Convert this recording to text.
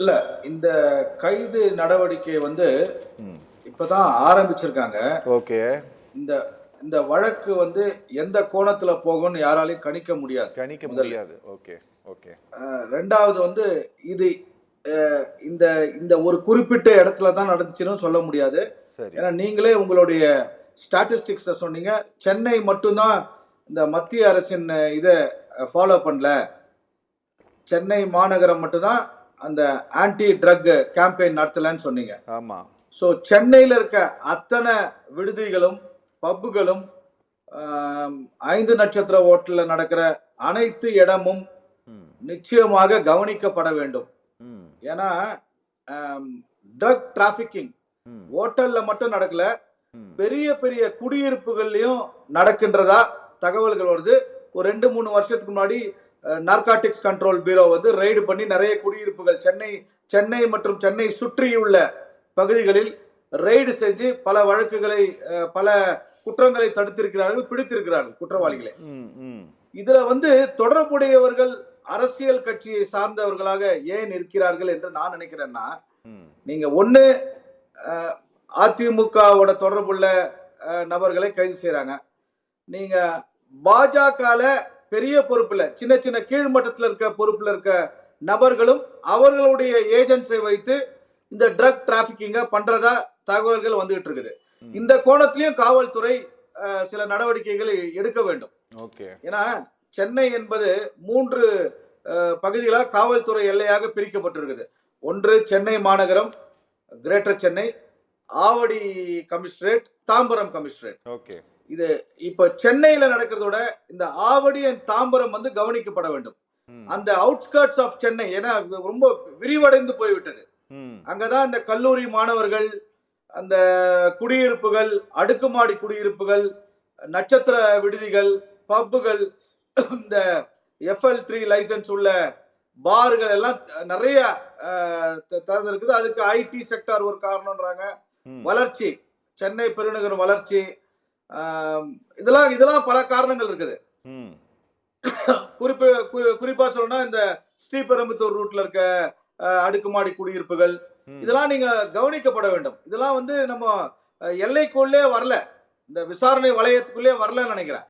இல்ல இந்த கைது நடவடிக்கை வந்து ம். இப்பதான் ஆரம்பிச்சிருக்காங்க. ஓகே. இந்த இந்த வழக்கு வந்து எந்த கோணத்துல போகும்னு யாராலையும் கணிக்க முடியாது. கணிக்க முதல்ல. முடியாது. Okay, okay. 2வது வந்து இது இந்த இந்த ஒரு குறிப்பிட்ட இடத்துல தான் நடந்துச்சுன்னு சொல்ல முடியாது. சரி. ஏன்னா நீங்களே உங்களுடைய ஸ்டாட்டிஸ்டிக்ஸ்ல சொன்னீங்க. சென்னை மட்டும் தான் இந்த மத்திய அரசின் இத ஃபாலோ பண்ணல. சென்னை மாநகரம் மட்டும் தான் அந்த ஆன்டி ட்ரக் கேம்பெயின் நடத்தலன்னு சொன்னீங்க. ஆமா. ஸோ சென்னையில் இருக்க அத்தனை விடுதிகளும் பப்புகளும் 5 நட்சத்திர ஹோட்டலில் நடக்கிற அனைத்து இடமும் ம். நிச்சயமாக கவனிக்கப்பட வேண்டும். ம். ஏன்னா ட்ரக் டிராஃபிக்கிங் ம். ஹோட்டல்ல மட்டும் நடக்கல, ம். பெரிய பெரிய குடியிருப்புகள்லையும் நடக்கின்றதா தகவல்கள் வருது. ஒரு 2-3 வருஷத்துக்கு முன்னாடி நார்காட்டிக்ஸ் கண்ட்ரோல் பியூரோ வந்து ரெய்டு பண்ணி நிறைய குடியிருப்புகள் சென்னை மற்றும் சென்னை சுற்றியுள்ள பகுதிகளில் ரெய்டு செஞ்சு பல வழக்குகளை பல குற்றங்களை தடுத்திருக்கிறார்கள், பிடித்திருக்கிறார்கள் குற்றவாளிகளை. ம். ம். இதுல வந்து தொடர்புடையவர்கள் அரசியல் கட்சியை சார்ந்தவர்களாக ஏன் இருக்கிறார்கள் என்று நான் நினைக்கிறேன்னா, ம். நீங்க ஒண்ணு அதிமுகவோட தொடர்புள்ள நபர்களை கைது செய்யறாங்க. நீங்க பாஜகல பெரிய பொறுப்புல சின்ன சின்ன கீழ்மட்டத்தில் இருக்க பொறுப்புல இருக்க நபர்களும் அவர்களுடைய ஏஜென்ட்ஸை வைத்து இந்த ட்ரக் டிராபிக்கிங்க பண்றதா தகவல்கள் வந்துகிட்டு இருக்குது. இந்த கோணத்திலையும் காவல்துறை சில நடவடிக்கைகளை எடுக்க வேண்டும். ஓகே. ஏன்னா சென்னை என்பது 3 பகுதிகளாக காவல்துறை எல்லையாக பிரிக்கப்பட்டிருக்குது. ஒன்று சென்னை மாநகரம், greater Chennai, Avadi commissionerate, Tambaram commissionerate. Okay. இது இப்ப சென்னையில நடக்கிறதோட இந்த ஆவடி அண்ட் தாம்பரம் வந்து கவனிக்கப்பட வேண்டும். அந்த அவுட்ஸ்கர்ட்ஸ் ஆஃப் சென்னை ஏன்னா ரொம்ப விரிவடைந்து போய்விட்டது. அங்கதான் இந்த கல்லூரி மாணவர்கள், அந்த குடியிருப்புகள், அடுக்குமாடி குடியிருப்புகள், நட்சத்திர விடுதிகள், பப்புகள், இந்த FL3 லைசன்ஸ் உள்ள பார்கள் எல்லாம் நிறைய திறந்திருக்குது. அதுக்கு ஐடி செக்டார் ஒரு காரணம்ன்றாங்க. வளர்ச்சி, சென்னை பெருநகர் வளர்ச்சி, இதெல்லாம் பல காரணங்கள் இருக்குது. குறிப்பா சொல்லணும்னா இந்த ஸ்ரீபெரும்புத்தூர் ரூட்ல இருக்க அடுக்குமாடி குடியிருப்புகள் இதெல்லாம் நீங்க கவனிக்கப்பட வேண்டும். இதெல்லாம் வந்து நம்ம எல்லைக்குள்ளே வரல, இந்த விசாரணை வளையத்துக்குள்ளே வரலன்னு நினைக்கிறேன்.